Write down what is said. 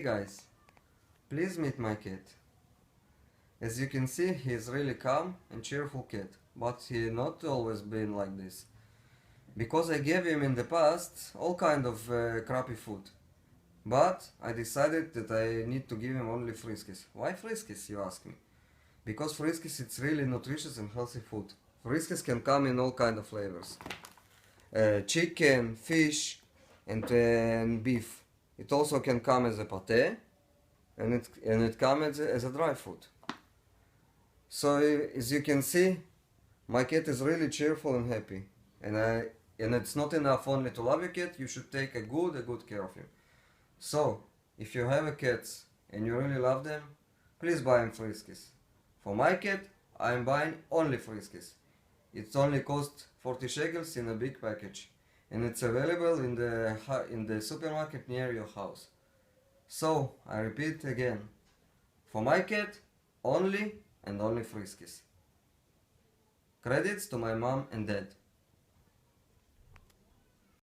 Guys, please meet my cat. As you can see, he is really calm and cheerful cat, but he not always been like this. Because I gave him in the past all kind of crappy food. But I decided that I need to give him only Friskies. Why Friskies, you ask me? Because Friskies it's really nutritious and healthy food. Friskies can come in all kind of flavors. Chicken, fish, and beef. It also can come as a pate, and it comes as a dry food. So as you can see, my cat is really cheerful and happy, and it's not enough only to love your cat. You should take a good care of him. So if you have a cat and you really love them, please buy him Friskies. For my cat, I am buying only Friskies. It only costs 40 shekels in a big package, and it's available in the supermarket near your house. So I repeat again, for my cat, only and only Friskies. Credits to my mom and dad.